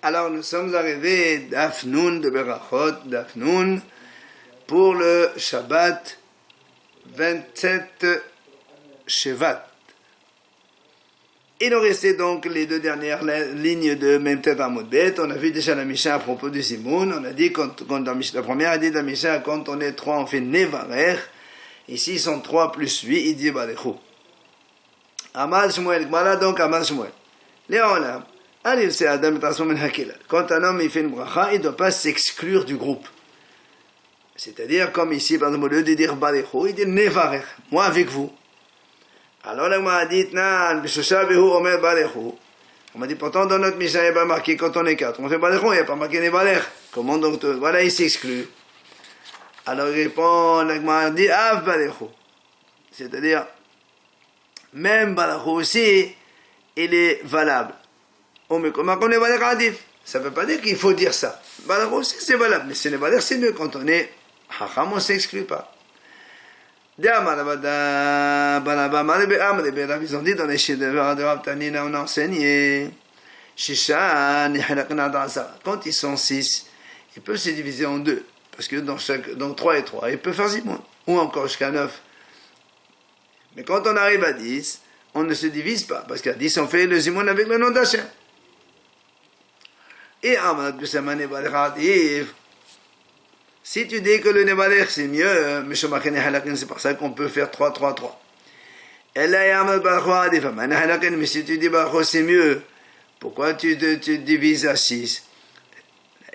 Alors nous sommes arrivés d'Afnoun de Berachot, d'Afnoun, pour le Shabbat 27 Shevat. Il nous restait donc les deux dernières lignes de Memtet Amud Bet. On a vu déjà la Mishnah à propos du Zimoun. On a dit, la première a dit la Mishnah, quand on est trois, on fait Nevarer. Ici, ils sont 3 plus 8, il dit Barechu. Amal Shmuel, voilà donc Amal Shmuel. Léolam, allez, c'est Adam Tassoum Hakila. Quand un homme il fait une bracha, il ne doit pas s'exclure du groupe. C'est-à-dire, comme ici, par exemple, au lieu de dire Barechu, il dit Nevarer, moi avec vous. Alors là, on m'a dit, Nan, Bishosha Behu Omer Barechu. On m'a dit, pourtant, dans notre Mishnah, il n'y a pas marqué quand on est 4. On fait Barechu, il n'y a pas marqué Nevarer. Comment donc, voilà, il s'exclut. Alors il répond, l'Agma dit, Av Barechu. C'est-à-dire, même Barechu aussi, il est valable. Oh, mais comment on est valable Adif? Ça ne veut pas dire qu'il faut dire ça. Barechu aussi, c'est valable. Mais c'est valable, c'est mieux quand on est Hacham, on ne s'exclut pas. Ils ont dit dans les chefs-d'œuvre de Rav Tanina, on a enseigné, quand ils sont 6, ils peuvent se diviser en 2. Parce que dans 3 et 3, il peut faire 6 mois, ou encore jusqu'à 9. Mais quand on arrive à 10, on ne se divise pas, parce qu'à 10, on fait le Zimoun avec le nom d'Hachem. Et si tu dis que le Nevaler c'est mieux, c'est pour ça qu'on peut faire 3, 3, 3. Mais si tu dis Baruch c'est mieux, pourquoi tu divises à 6?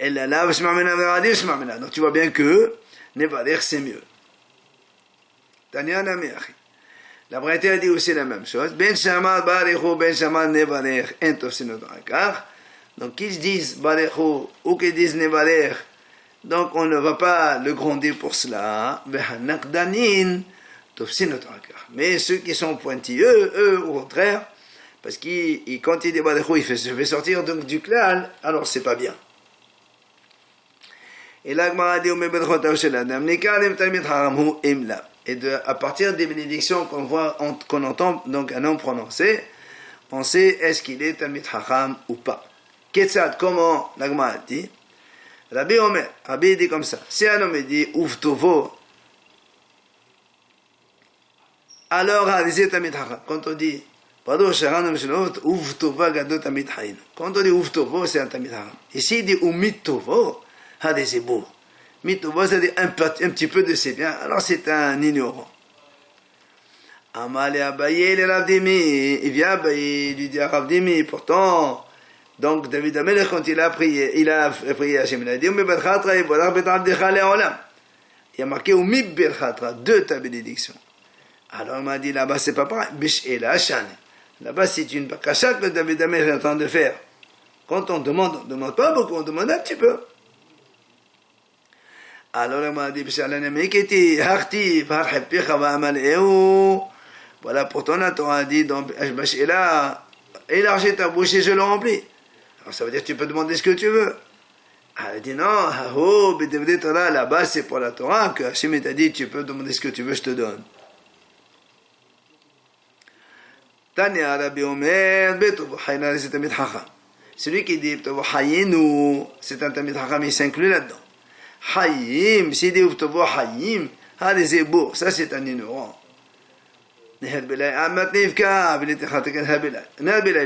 Donc tu vois bien que Nevaler c'est mieux. La Braïta a dit aussi la même chose. Ben Shamal Barechu, Ben Shamal Nevaler, Entov c'est notre accord. Donc qu'ils disent Barechu ou qu'ils disent Nevaler, donc on ne va pas le gronder pour cela. Mais ceux qui sont pointilleux, eux, au contraire, parce que quand il dit Barechu, il fait sortir donc du klal, alors c'est pas bien. Et là, et à partir des bénédictions qu'on entend donc un homme prononcer, on sait est-ce qu'il est Talmid Chacham ou pas. Ketzad, comment l'Agma dit? Rabbi Omer, Rabbi dit comme ça. Si un homme dit Uvtovo, alors réalisez Talmid Chacham. Quand on dit Uvtova Gadot Talmid Chacham. Quand on dit Uvtovo, c'est un Talmid Chacham. Ici, il dit Umitovo. C'est beau. Mitovo, c'est-à-dire un petit peu de ses biens, alors c'est un ignorant. Amal et Abaye, les Ravdimi, il vient Abaye, il lui dit à Ravdimi, pourtant, donc David Amelech, quand il a prié à Hashem, il a dit, il a marqué, de ta bénédiction. Alors il m'a dit, là-bas c'est pas pareil, là-bas c'est une bakasha que David Amelech est en train de faire. Quand on demande pas beaucoup, on demande un petit peu. Alors il m'a dit, voilà, pourtant la Torah a dit, élargis ta bouche et je le remplis. Alors ça veut dire que tu peux demander ce que tu veux. Elle dit non, là-bas c'est pour la Torah que Hachem t'a dit, tu peux demander ce que tu veux, je te donne. Tania Rabbi Omer, c'est un Talmid Chacham. Celui qui dit, c'est un Talmid Chacham, il s'inclut là-dedans. Hayim, s'il dit Uvtovo Hayim, c'est beau, ça c'est un ignorant. Neherbelay, il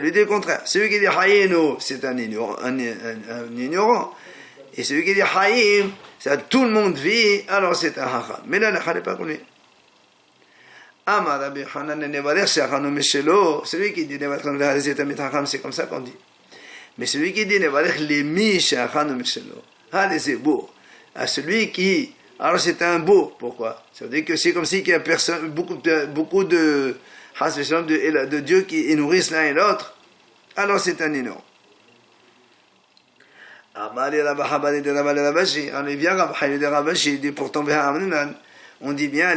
lui dit le contraire. Celui qui dit Hayinu, c'est un ignorant. Et celui qui dit Hayim, ça tout le monde vit, alors c'est un Hacham. Mais là, n'est pas connu. Amar Rabbi Hanan Nevaler Shachanu Meshelo, celui qui dit Nevaler c'est un Hacham, c'est comme ça qu'on dit. Mais celui qui dit Nevaler Lemi Shachanu Meshelo, c'est beau. À celui qui, alors c'est un beau, pourquoi? Ça veut dire que c'est comme si il y a beaucoup de Dieu qui nourrissent l'un et l'autre, alors c'est un ignorant. Il dit pourtant, on dit bien,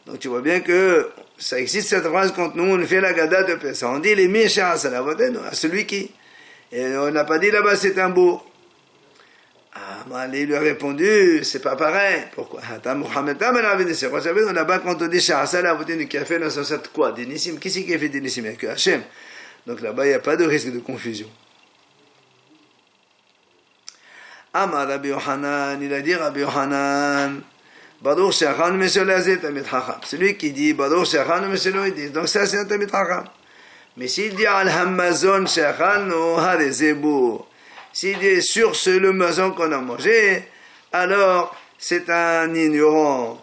donc tu vois bien que ça existe cette phrase quand nous on fait la gada de Pessah, on dit les Misha à celui qui. Et on n'a pas dit là-bas c'est un beau. Il lui a répondu, c'est pas pareil. Pourquoi? C'est quoi ça veut dire? Là-bas quand on dit Sha'asa la voûte du café, ça quoi? Des nissim. Qui c'est qui a fait des nissim? Que Hachem. Donc là-bas, il n'y a pas de risque de confusion. Amar Rabbi Yohanan, il a dit Rabbi Yohanan, Baruch She'achanu Mesholazet Tamid Chacham. Celui qui dit Baruch She'achanu Mesholazet, donc ça c'est un Tamid Chacham. Mais s'il dit Al Hamazon She'achanu Harezebu, s'il dit sur le mazon qu'on a mangé, alors c'est un ignorant.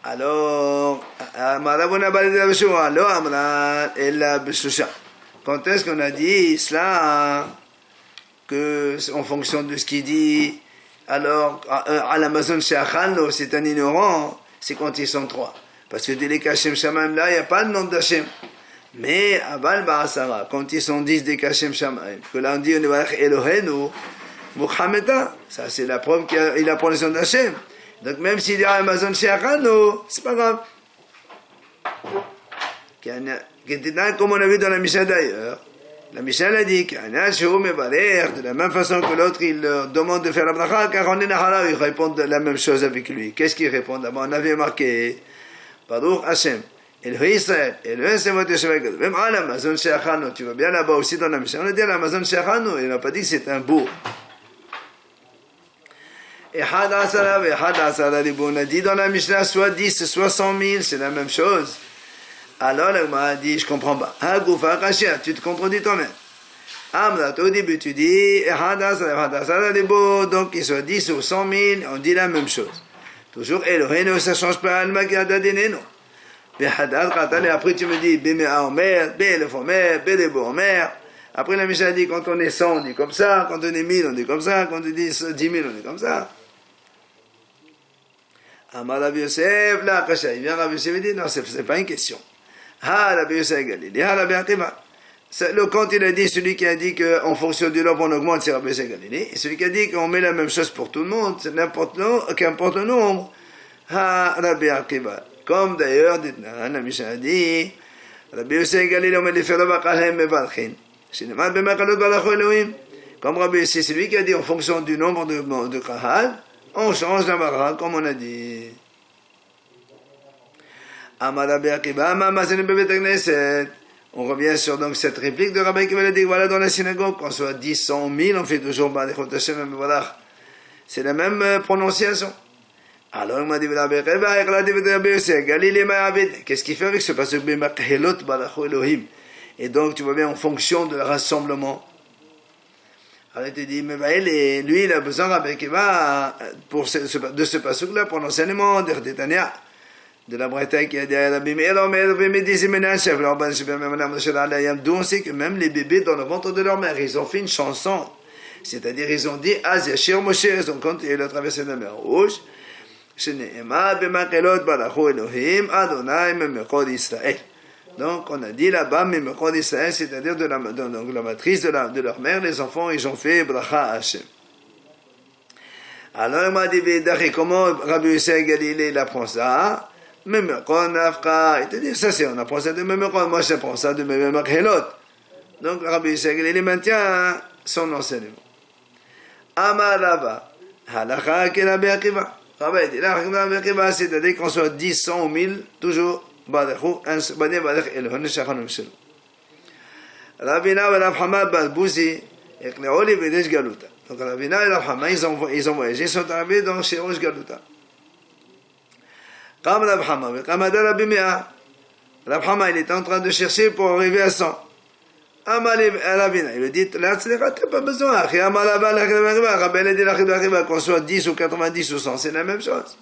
Alors, quand est-ce qu'on a dit cela, que en fonction de ce qu'il dit, alors à l'Amazon She'achanu, c'est un ignorant, c'est quand ils sont trois. Parce que dès les Kashem Shamaim là, il n'y a pas de nom d'Hachem. Mais Abal Ba'asara, quand ils sont 10 des Kashem Shamaim, que là on dit Elohenu, Muhammadan, ça c'est la preuve qu'il a prononcé d'Hachem. Donc même s'il dit Amazon She'achanu, c'est pas grave. Comme on a vu dans la Mishnah d'ailleurs, la Mishnah a dit de la même façon que l'autre il leur demande de faire la bracha, car on est nahara, ils répondent la même chose avec lui. Qu'est-ce qu'ils répondent? D'abord on avait marqué Baruch Hashem, Elohim Israël, Elohim Sevot Yeshua, même à l'Amazon She'achanu, tu vois bien là-bas aussi dans la Mishnah, on a dit à l'Amazon She'achanu, il n'a pas dit que c'est un beau. Et Had Asara, on a dit dans la Mishnah, soit 10, soit 100 000, c'est la même chose. Alors, elle m'a dit, je comprends pas. Tu te contredis toi-même. Au début, tu dis, donc qu'il soit 10 ou 100 000, on dit la même chose. Toujours, Elohim, ça change pas, Al-Magadadineno. Et après, tu me dis, Bimea Omer, Belef Omer, Belebo Omer. Après, la Mishnah dit, quand on est 100, on dit comme ça, quand on est 1000, on dit comme ça, quand on dit 10 000, on dit comme ça. Amar Rabbi Yosef, là, il vient Rabbi Yosef et dit, non, c'est pas une question. Rabbi Yosef Galili, Rabbi Akiva. Le compte, il a dit, celui qui a dit qu'en fonction du nombre, on augmente, c'est Rabbi Yosef Galili. Et celui qui a dit qu'on met la même chose pour tout le monde, qu'importe le nombre, Rabbi Akiva. Comme d'ailleurs, la Mishnah a dit, Rabbi Yosef Galili, on met les ferro bakalhem mevalchin. Comme Rabbi Yosef, c'est lui qui a dit en fonction du nombre de kahal, on change la mara, comme on a dit. On revient sur donc cette réplique de Rabbi qui va dire voilà dans la synagogue, qu'on soit 10, 100, 1000, on fait toujours Balechot Hashem, voilà. C'est la même prononciation. Alors il m'a dit qu'est-ce qu'il fait avec ce passage et donc tu vois bien en fonction de rassemblement. Alors il te dit mais lui il a besoin Rabbi Kiva pour de ce passage-là pour l'enseignement de la Bretagne qui a dit d'où on sait que même les bébés dans le ventre de leur mère ils ont fait une chanson, c'est-à-dire ils ont dit Az Yashir Moshe, ils ont quand il a traversé la mer Rouge, donc on a dit là-bas Memechod Israël, c'est-à-dire de la matrice de leur mère, les enfants ils ont fait bracha à Hashem. Alors il m'a dit comment Rabbi Yosef Galilée il apprend ça? Memechod Nafka, il te dit ça c'est on apprend ça de Memechod, moi j'apprends ça de Memechelot. Donc Rabbi Yosef Galilée maintient son enseignement. Amar Rava Halakha ke Rabbi Akiva. Rabbi dit là Rabbi Akiva, c'est-à-dire qu'on soit 10, 100 ou 1000 toujours Badachu Bani Badach Elohim Shachanum Shelo. Ravina et Rav Hama Balbouzi Ekle'o li Vedesh Galuta. Donc Ravina et Rav Hama ils ont voyagé, ils sont arrivés dans Sherosh Galuta. Comme Rav Hama, comme Rabbi Meah, Rav Hama il était en train de chercher pour arriver à 100. Amal Ravina, il lui dit là tu n'as pas besoin. Amal Rabbi il dit qu'on soit 10 ou 90 ou 100, c'est la même chose.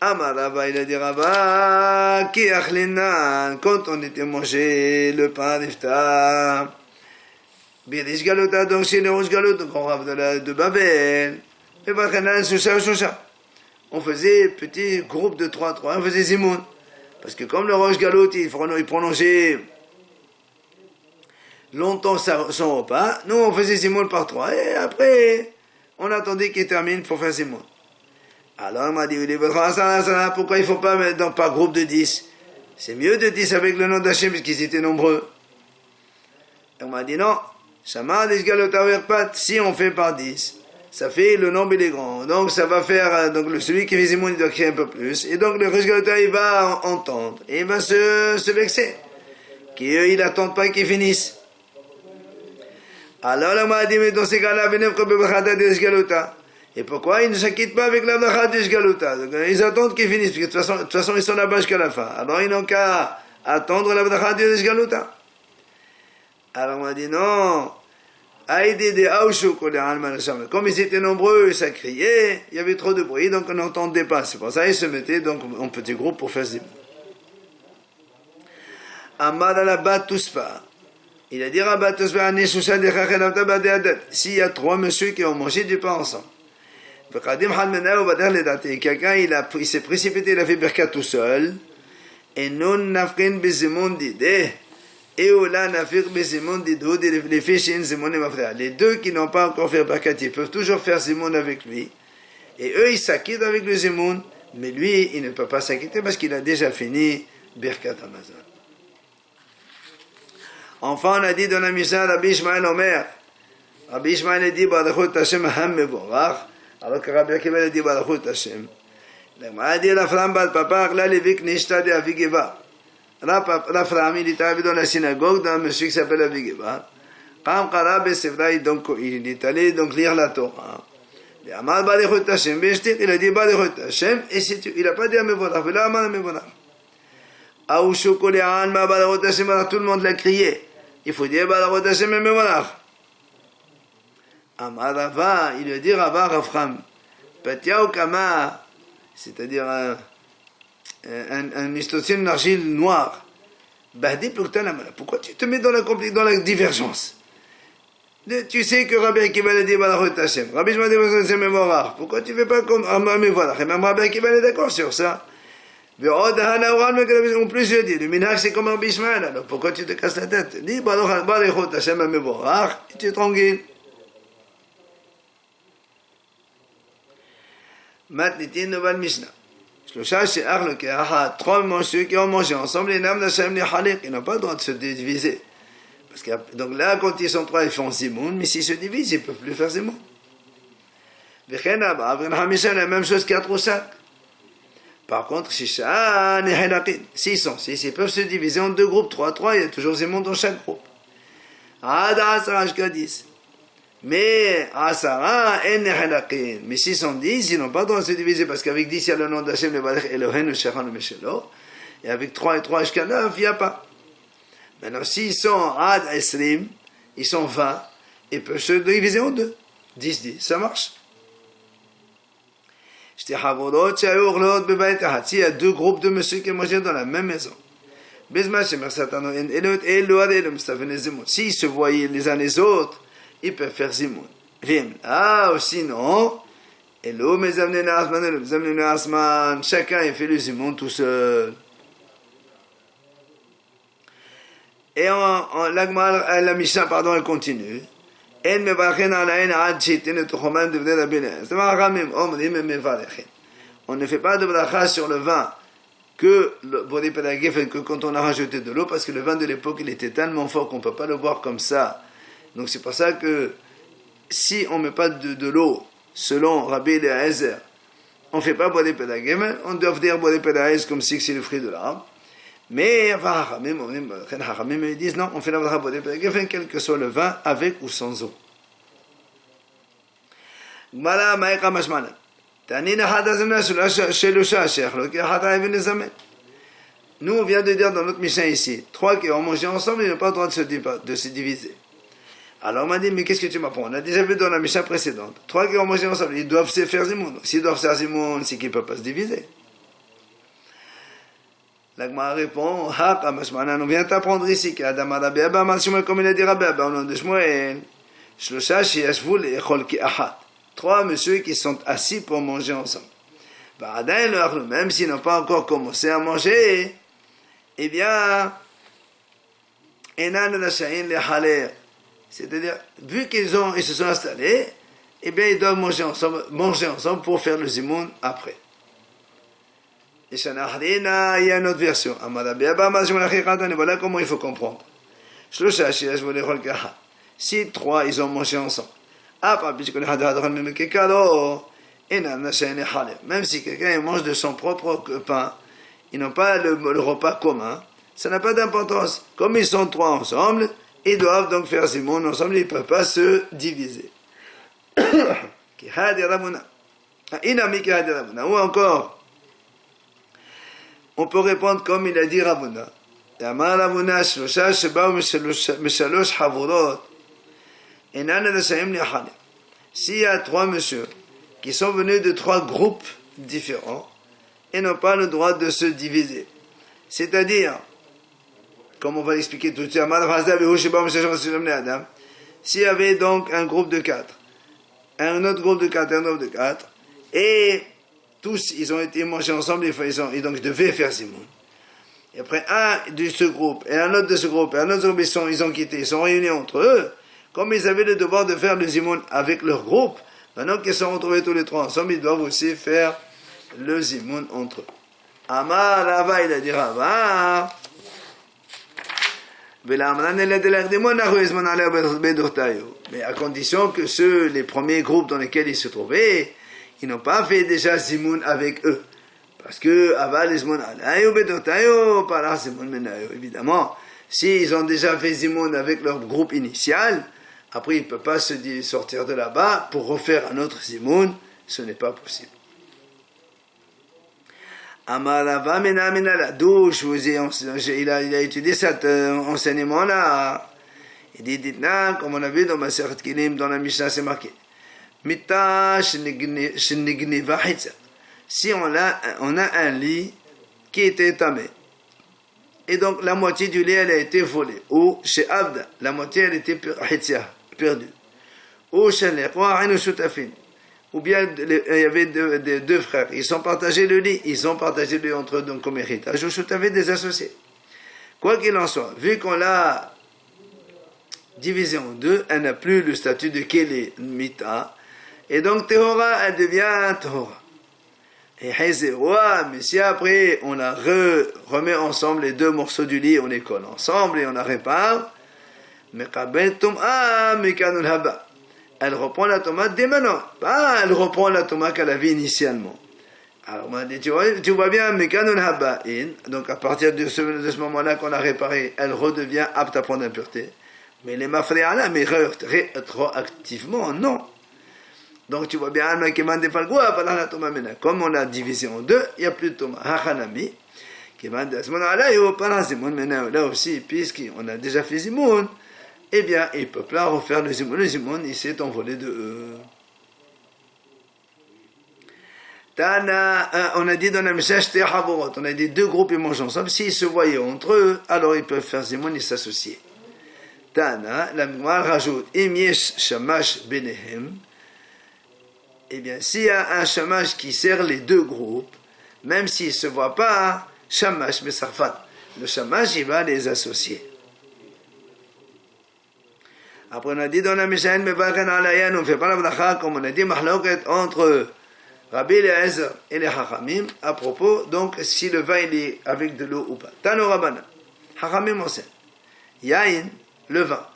Amar Rava, il a dit Rava, qui achlinan, quand on était mangé le pain d'Iftar, Birish Galuta, donc chez les Rosh Galut, donc on rave de Babel, et Bachanan, Shusha. On faisait petit groupe de 3, on faisait Zimoun. Parce que comme le Rosh Galut, il prolongeait longtemps son repas, nous on faisait Zimoun par 3, et après, on attendait qu'il termine pour faire Zimoun. Alors il m'a dit, pourquoi il ne faut pas mettre donc par groupe de 10? C'est mieux de 10 avec le nom d'Hachem puisqu'ils étaient nombreux. Et on m'a dit non, si on fait par 10, ça fait le nombre il est grand. Donc ça va faire, donc celui qui fait Zimoun, il doit crier un peu plus. Et donc le Resh Galuta, il va entendre. Et il va se vexer. Il n'attend pas qu'il finisse. Alors la Gemara dit, mais dans ces cas-là, et pourquoi ils ne s'acquittent pas avec la bracha du Shgaluta? Ils attendent qu'ils finissent, parce que de toute façon ils sont là-bas jusqu'à la fin. Alors ils n'ont qu'à attendre la bracha du Shgaluta. Alors on a dit non. Comme ils étaient nombreux, ça criait, il y avait trop de bruit, donc on n'entendait pas. C'est pour ça qu'ils se mettaient donc en petits groupes pour faire Zimoun. Amar al-Abba Tuspa. Il a dit Rabba Tuspa, s'il y a 3 messieurs qui ont mangé du pain ensemble. Quelqu'un, il s'est précipité, il a fait Birkat tout seul. Et non nafrin bezimon d'idée. Et oula nafir bezimon d'idou, les fichiers zimon et mafra. Les deux qui n'ont pas encore fait Birkat, ils peuvent toujours faire zimon avec lui. Et eux, ils s'acquittent avec le zimon. Mais lui, il ne peut pas s'acquitter parce qu'il a déjà fini Birkat Hamazon. Enfin, on a dit dans la Mishnah, Rabbi Ishmael Omer. Rabbi Ishmael a dit, Barachut Hashem Ham Mevorach. Alors que Rabbi Akiva a dit, Barachut Hashem. La Gemara a dit, la femme bat papa, là, Lévik Nishta de Avigeva. La femme, il est arrivé dans la synagogue d'un monsieur qui s'appelle Avigeva. Quand Karab Sefra, donc, il est allé donc lire la Torah. Il a dit, Barachut Hashem, il a dit, Barachut Hashem, et il n'a pas dit Mevorach, il a dit Mevorach. Aoushu Kolean, ma Barachut Hashem, tout le monde l'a crié. Il faut dire Barachut Hashem et Mevorach. Amar Rava, il veut dire Rava Rafram. Patia ou Kama, c'est-à-dire un ustensile d'argile noire. Bahdi Pluktanamala. Pourquoi tu te mets dans la divergence? Tu sais que Rabbi Akiva a dit Barachut Hashem. Rabbi Shmuel a dit Barachut Hashem et Mevorach. Pourquoi tu ne fais pas comme Mevorach? Et même Rabbi Akiva est d'accord sur ça. En plus, je dis, le minhag c'est comme Rabbi Shmuel, alors pourquoi tu te casses la tête? Dis Barachut Hashem et Mevorach, et tu es tranquille. Matnitin nouvelle Mishnah. Trois messieurs qui ont mangé ensemble, les Nam Hashem les Halik, ils n'ont pas le droit de se diviser. Parce que, donc là, quand ils sont 3, ils font Zimoun, mais s'ils se divisent, ils ne peuvent plus faire Zimoun. La même chose 4 ou 5. Par contre, s'ils peuvent se diviser en 2 groupes, 3, il y a toujours Zimoun dans chaque groupe. Jusqu'à 10. Mais Asara en Nehelakin. Mais s'ils sont 10, ils n'ont pas le droit de se diviser parce qu'avec 10, il y a le nom d'Hachem, le Balech Elohenu Shechan Meshelo. Et avec 3 et 3 jusqu'à 9, il n'y a pas. Maintenant, s'ils sont Ad Esrim, ils sont 20, ils peuvent se diviser en 2. 10, ça marche. S'il y a 2 groupes de monsieur qui mangent dans la même maison. S'ils se voyaient les uns les autres, ils peuvent faire Zimoun. Ou sinon, chacun il fait le Zimoun tout seul. Et la Mishnah, pardon, elle continue. On ne fait pas de bracha sur le vin que quand on a rajouté de l'eau, parce que le vin de l'époque il était tellement fort qu'on ne peut pas le boire comme ça. Donc c'est pour ça que si on ne met pas de l'eau, selon Rabbi Eliezer, on ne fait pas boire des pédaghem, on doit dire boire des pédaghem comme si c'est le fruit de l'arbre. Mais ils disent non, on fait la bracha boire des pédaghem, quel que soit le vin, avec ou sans eau. Nous on vient de dire dans notre Mishnah ici, 3 qui ont mangé ensemble, ils n'ont pas le droit de se diviser. Alors on m'a dit, mais qu'est-ce que tu m'apprends? On a déjà vu dans la Mishnah précédente. 3 qui ont mangé ensemble, ils doivent se faire Zimoun. S'ils doivent faire Zimoun, c'est qu'ils ne peuvent pas se diviser. La Gemara répond, on vient t'apprendre ici qu'Adam Rabbi Abba, comme il a dit Rabbi Abba, au nom de Shmuel, 3 messieurs qui sont assis pour manger ensemble. Même s'ils n'ont pas encore commencé à manger, eh bien, c'est-à-dire, vu qu'ils se sont installés, eh bien, ils doivent manger ensemble pour faire le Zimoun après. Et il y a une autre version. Voilà comment il faut comprendre. Si 3, ils ont mangé ensemble. Même si quelqu'un mange de son propre pain, ils n'ont pas le repas commun, ça n'a pas d'importance. Comme ils sont trois ensemble, ils doivent donc faire Simon ensemble, ils ne peuvent pas se diviser. Ou encore, on peut répondre comme il a dit Ravuna. S'il y a trois messieurs qui sont venus de trois groupes différents et n'ont pas le droit de se diviser, c'est-à-dire, comme on va l'expliquer tout de suite, s'il y avait donc un groupe de quatre, un autre groupe de quatre, un autre de quatre, et tous ils ont été mangés ensemble, et donc ils devaient faire Simon. Et après un de ce groupe, et un autre de ce groupe, et un autre groupe, ils ont quitté, ils sont réunis entre eux, comme ils avaient le devoir de faire le Zimoun avec leur groupe, maintenant qu'ils sont retrouvés tous les trois ensemble, ils doivent aussi faire le Zimoun entre eux. Amar Rava, il a dit Rava, mais à condition que les premiers groupes dans lesquels ils se trouvaient, ils n'ont pas fait déjà Zimoun avec eux. Parce que, évidemment, s'ils ont déjà fait Zimoun avec leur groupe initial, après ils ne peuvent pas se sortir de là-bas pour refaire un autre Zimoun, ce n'est pas possible. Amarava Menamina la douche, il a étudié cet enseignement-là. Il dit, dites-là, comme on a vu dans ma Masechet Kilim, dans la Mishnah, c'est marqué. Mita shenigniva hitza. Si on a un lit qui était tamé, et donc la moitié du lit elle a été volée, ou chez Avda, la moitié elle était perdue, ou chez les rois ou bien il y avait deux frères, ils ont partagé le lit, entre eux donc comme héritage, ou shutafin des associés. Quoi qu'il en soit, vu qu'on l'a divisée en deux, elle n'a plus le statut de Keli Mita, et donc Tehora, elle devient Tehora. Et mais si après on la remet ensemble les deux morceaux du lit, on les colle ensemble et on la répare, elle reprend la tomate dès maintenant. Elle reprend la tomate qu'elle avait initialement. Alors on m'a dit, tu vois bien, donc à partir de ce moment-là qu'on a réparé, elle redevient apte à prendre l'impureté. Mais les mafréala, mais rétroactivement, non. Donc tu vois bien, comme on a divisé en deux, il n'y a plus de Thomas. Hachanami, là aussi, puisqu'on a déjà fait Zimoun, eh bien, il ne peut pas refaire le Zimoun. Le Zimoun, il s'est envolé de eux. On a dit dans la Mishnah, on a dit deux groupes, ils mangent ensemble. S'ils se voyaient entre eux, alors ils peuvent faire Zimoun et s'associer. Tana, la mémoire rajoute, Im yesh shamash benehem. Eh bien, s'il y a un shamash qui sert les deux groupes, même s'ils ne se voient pas, shamash mesarfat, le shamash, il va les associer. Après, on a dit dans la Mishnah, on ne fait pas la bracha, comme on a dit, mahloket entre Rabbi Eliezer et les Hachamim, à propos, donc, si le vin il est avec de l'eau ou pas. Tano Rabbana, Hachamim enseigne, Yain, le vin.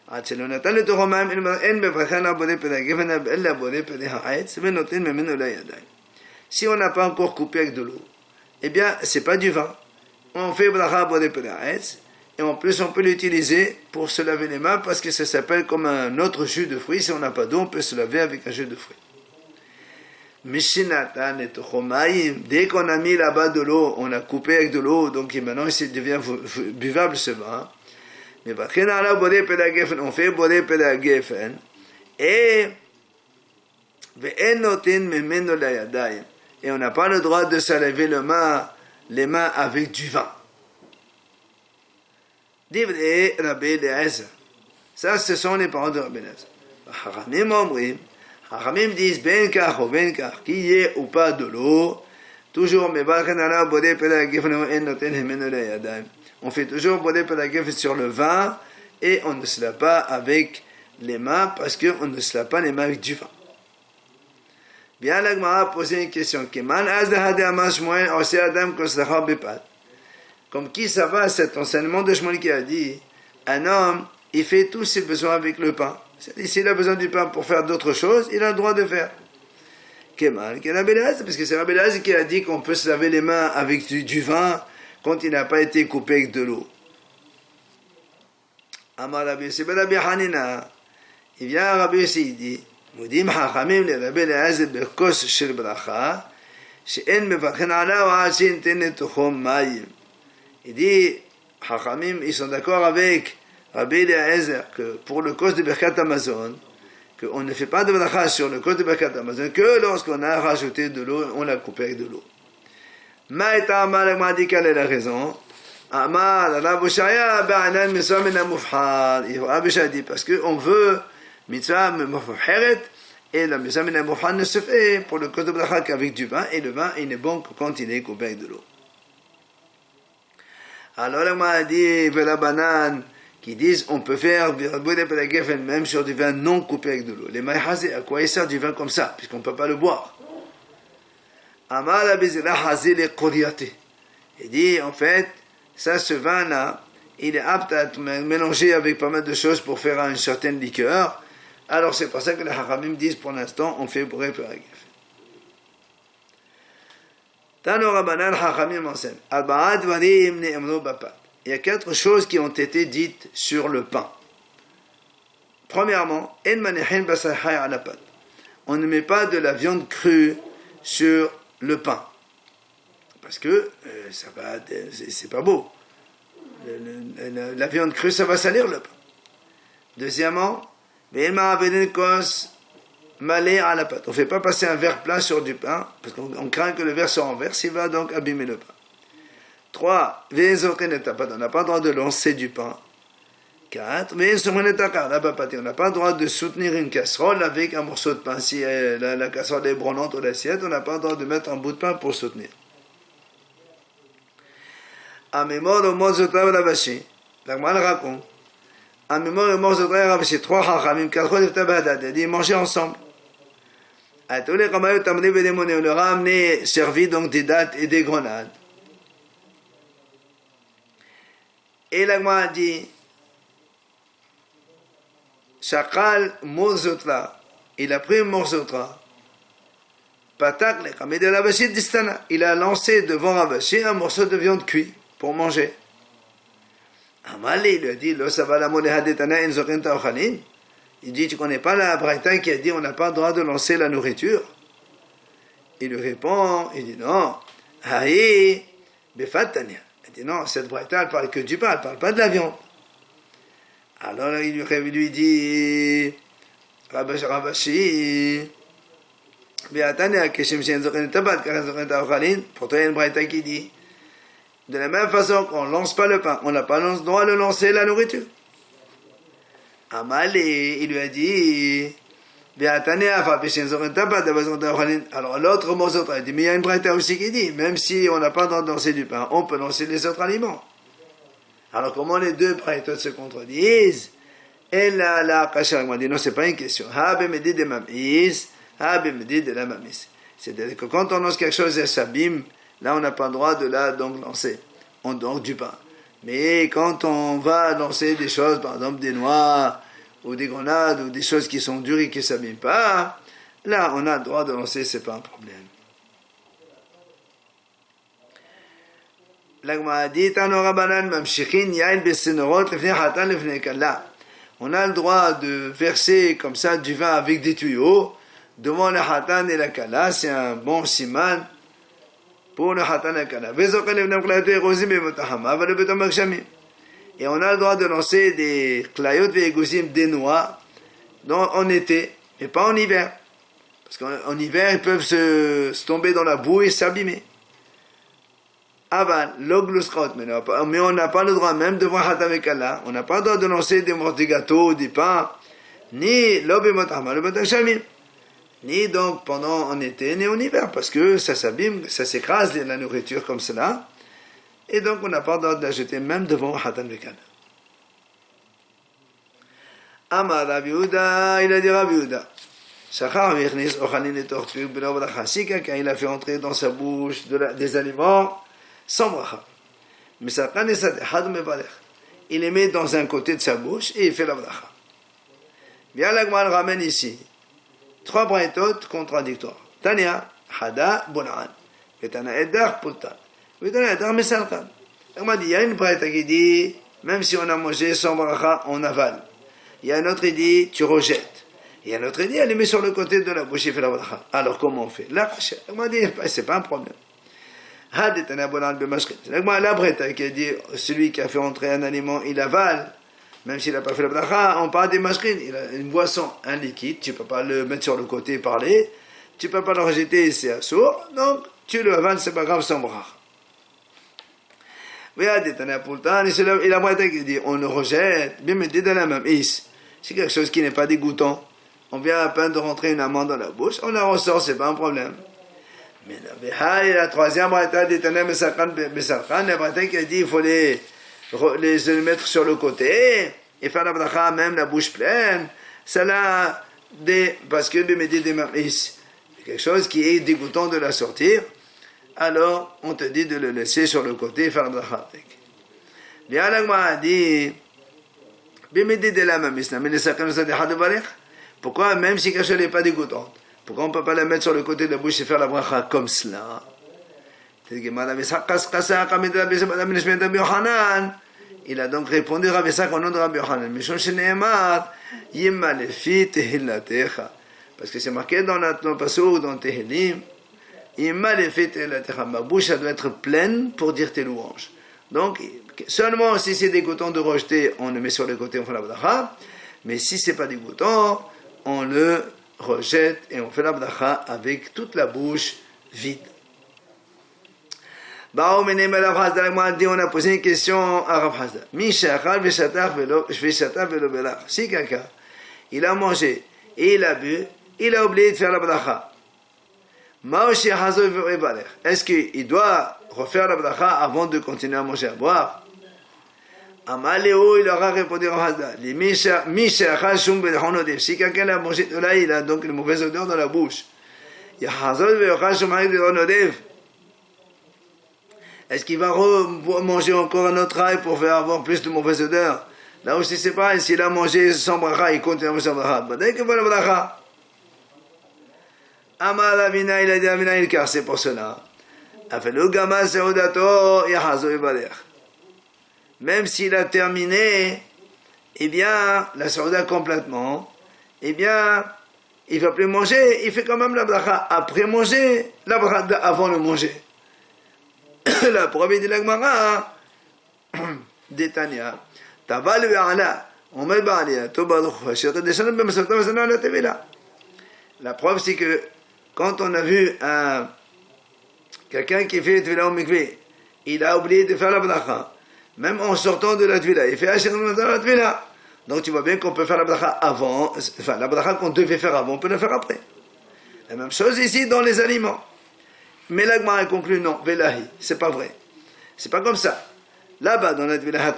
Si on n'a pas encore coupé avec de l'eau, eh bien, c'est pas du vin. On fait bracha bodé pedaetz, et en plus, on peut l'utiliser pour se laver les mains parce que ça s'appelle comme un autre jus de fruits. Si on n'a pas d'eau, on peut se laver avec un jus de fruits. Mishinatan et chomaim, dès qu'on a mis là-bas de l'eau, on a coupé avec de l'eau, donc maintenant il devient buvable ce vin. Mais on fait bodé pedagefen et on n'a pas le droit de se laver les mains avec du vin. Rabbi Eliezer. Ça, ce sont les paroles de Rabbi Eliezer. Hachamim disent ben kach ou ben kach, qu'il y ait ou pas de l'eau, toujours, on fait toujours bodé pelagef sur le vin et on ne se lave pas avec les mains parce qu'on ne se lave pas les mains avec du vin. Bien, la Gemara a posé une question. Comme qui ça va cet enseignement de Shmuel qui a dit un homme, il fait tous ses besoins avec le pain. C'est-à-dire, s'il a besoin du pain pour faire d'autres choses, il a le droit de faire. Kemal, parce que c'est Rabbi Eliezer qui a dit qu'on peut se laver les mains avec du vin quand il n'a pas été coupé avec de l'eau. Amar Rabbi Yossi ben Rabbi Hanina, il vient à Rabbi Yossi, il dit, Moudim hachamim le Rabbi Eliezer bekos shel bracha, she'en mevachen ala wa ashin tenet tochom mayim. Il dit, hachamim, ils sont d'accord avec Rabbi Eliezer que pour le cause de Birkat Hamazon, qu'on ne fait pas de bracha sur le cause de Birkat Hamazon que lorsqu'on a rajouté de l'eau, on l'a coupé avec de l'eau. Ma'eta Amar m'a dit quelle est la raison. Amar Rav Ushaya ba'anan mitzvah min ha-mufhar. Rav Ushaya dit parce qu'on veut mitzvah mufharet et la mitzvah min ha-mufhar ne se fait pour le cause de bracha qu'avec du vin et le vin il n'est bon que quand il est coupé avec de l'eau. Alors là m'a dit vela banane qui disent on peut faire même sur du vin non coupé avec de l'eau. Les maïhazé, à quoi il sert du vin comme ça, puisqu'on ne peut pas le boire. Amar abizira hazé les koriyaté. Il dit, en fait, ça, ce vin-là, il est apte à être mélangé avec pas mal de choses pour faire une certaine liqueur. Alors c'est pour ça que les haramim disent, pour l'instant, on fait bourré per agef. Tano Rabbanan haramim enseigne. Arba'a dvarim ne'emru bapat. Il y a 4 choses qui ont été dites sur le pain. Premièrement, on ne met pas de la viande crue sur le pain. Parce que ça va, c'est pas beau. La viande crue, ça va salir le pain. Deuxièmement, on ne fait pas passer un verre plat sur du pain, parce qu'on craint que le verre soit en verre, il va donc abîmer le pain. 3. On n'a pas le droit de lancer du pain. 4. On n'a pas le droit de soutenir une casserole avec un morceau de pain. Si la casserole est brûlante ou l'assiette, on n'a pas le droit de mettre un bout de pain pour soutenir. Amémor au Mozotra Ravashi. La Gemara raconte. Amémor au Mozotra Ravashi. 3 hachamim, 4 Leftabadad. Il dit manger ensemble. On leur a amené, servi donc des dattes et des grenades. Et la Gemara dit, Shakal Mozotra, il a pris un Mozotra, Patak le Kamé de Ravashi d'Istana, il a lancé devant Ravashi un morceau de viande cuite pour manger. Amali, il lui a dit, Lo Savala Molehadetana en Zorinta Ochalin. Il dit, tu connais pas la Braïta qui a dit, on n'a pas le droit de lancer la nourriture? Il lui répond, il dit, non, Haï, Befatania. Il dit non, cette braïta, elle parle que du pain, elle ne parle pas de la viande. Alors il lui dit, Rabashi, pour toi il y a une braïta qui dit, de la même façon qu'on ne lance pas le pain, on n'a pas le droit de lancer la nourriture. Amali, il lui a dit, alors l'autre Mozotra, il dit, mais il y a une braïta aussi qui dit, même si on n'a pas le droit de lancer du pain, on peut lancer les autres aliments. Alors comment les deux braïtas se contredisent? Et là, la Kasha m'a dit, non, c'est pas une question. C'est-à-dire que quand on lance quelque chose et s'abîme, là on n'a pas le droit de la donc lancer, on donc du pain. Mais quand on va lancer des choses, par exemple des noix, ou des grenades, ou des choses qui sont dures et qui ne s'abîment pas, là, on a le droit de lancer, ce n'est pas un problème. On a le droit de verser comme ça du vin avec des tuyaux devant le hatan et la kala, c'est un bon siman pour le hatan et la kala. Et on a le droit de lancer des klayot ve'egozim, des noix, en été, mais pas en hiver. Parce qu'en hiver, ils peuvent se tomber dans la boue et s'abîmer. Aval, l'ogluskrot, mais on n'a pas le droit, même devant Hatam et Kala, on n'a pas le droit de lancer des morceaux de gâteaux, des pains, ni l'obémotama, le motashamim, ni donc pendant en été, ni en hiver, parce que ça s'abîme, ça s'écrase la nourriture comme cela. Et donc, on n'a pas le droit d'ajouter même devant Hatan Vekana. Amar Rabbi Yehuda, il a dit Rabbi Yehuda. Shachar Vichnis Ochalin et Tortu, Belo Bracha Sika, quand il a fait entrer dans sa bouche des aliments sans bracha. Mais Satan et Sadehad Mevalech. Il les met dans un côté de sa bouche et il fait la bracha. Bien, l'Agmal ramène ici 3 braïtot contradictoires. Tania, Hada, Bona'an. Vetana Edar, Pultan. Vetana Edar, Mesalkan. L'Agmal dit, il y a une braïta qui dit, même si on a mangé sans bracha, on avale. Il y a un autre qui dit, tu rejettes. Il y a un autre qui dit, elle les met sur le côté de la bouche et fait la bracha. Alors comment on fait? L'Agmal dit, c'est pas un problème. La braïta qui a dit, celui qui a fait entrer un aliment, il avale. Même s'il n'a pas fait la bracha, on parle des masquines. Il a une boisson, un liquide, tu ne peux pas le mettre sur le côté et parler. Tu ne peux pas le rejeter, c'est sourd. Donc, tu le avales, c'est pas grave, sans bracha. Et la braïta qui dit, on le rejette, bien me dit dans la même is. C'est quelque chose qui n'est pas dégoûtant. On vient à peine de rentrer une amande dans la bouche, on la ressort, c'est pas un problème. Mais la troisième braïta dit, la braïta qui a dit, il faut les mettre sur le côté et faire la bracha même la bouche pleine, c'est là parce que quelque chose qui est dégoûtant de la sortir, alors on te dit de le laisser sur le côté et faire la bracha avec. Bien l'agma a dit pourquoi même si quelque chose n'est pas dégoûtant, pourquoi on ne peut pas la mettre sur le côté de la bouche et faire la bracha comme cela? Il a donc répondu Rav Yitzhak au nom de Rabbi Yochanan. Parce que c'est marqué dans le pasuk, dans Tehillim, ma bouche doit être pleine pour dire tes louanges. Donc, seulement si c'est dégoûtant de rejeter, on le met sur le côté, on fait la bracha. Mais si c'est pas dégoûtant, on le rejette et on fait la bracha avec toute la bouche vide. On a posé une question à Rav Hazda. Si quelqu'un, il a mangé et il a bu, il a oublié de faire la bracha. Est-ce qu'il doit refaire la bracha avant de continuer à manger et à boire? Amaléo, il aura répondu à Rav Hazda. Si quelqu'un a mangé de là, il a donc une mauvaise odeur dans la bouche. Est-ce qu'il va manger encore un autre ail pour faire avoir plus de mauvaise odeur? Là aussi c'est pareil, s'il a mangé sans bracha, il continue à manger sans bracha. Dès qu'il va la bracha, Amal Avina, il a dit Avina il car c'est pour cela. Même s'il a terminé, eh bien, la sauda complètement, eh bien, il ne va plus manger, il fait quand même la bracha après manger, la bracha avant de manger. La preuve de la Gemara, Détania, Taval ve'ala, on met ba'alia, Tobaruch, la preuve c'est que quand on a vu quelqu'un qui fait Tvila au mikvé, il a oublié de faire la bracha, même en sortant de la Tvila, il fait la Tvila. Donc tu vois bien qu'on peut faire la bracha avant, enfin la bracha qu'on devait faire avant, on peut la faire après. La même chose ici dans les aliments. Mais l'Agma a conclu non, Velahi, c'est pas vrai. C'est pas comme ça. Là-bas, dans la Tvila,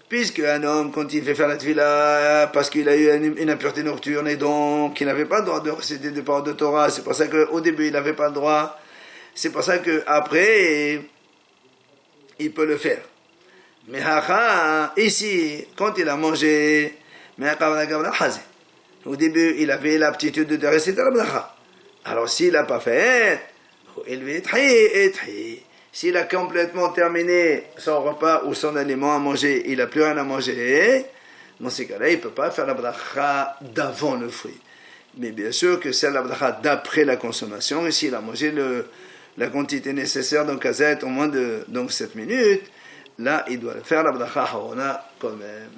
puisque un homme, quand il fait faire la Tvila, parce qu'il a eu une impureté nocturne et donc il n'avait pas le droit de réciter des paroles de Torah, c'est pour ça qu'au début il n'avait pas le droit, c'est pour ça qu'après il peut le faire. Mais ici, quand il a mangé, au début il avait l'aptitude de réciter la bracha. Alors s'il n'a pas fait, s'il a complètement terminé son repas ou son aliment à manger, il n'a plus rien à manger, dans ces cas-là, il ne peut pas faire la bracha d'avant le fruit. Mais bien sûr que c'est la bracha d'après la consommation, et s'il a mangé la quantité nécessaire dans Kazet, au moins de 7 minutes, là, il doit faire la bracha harona quand même.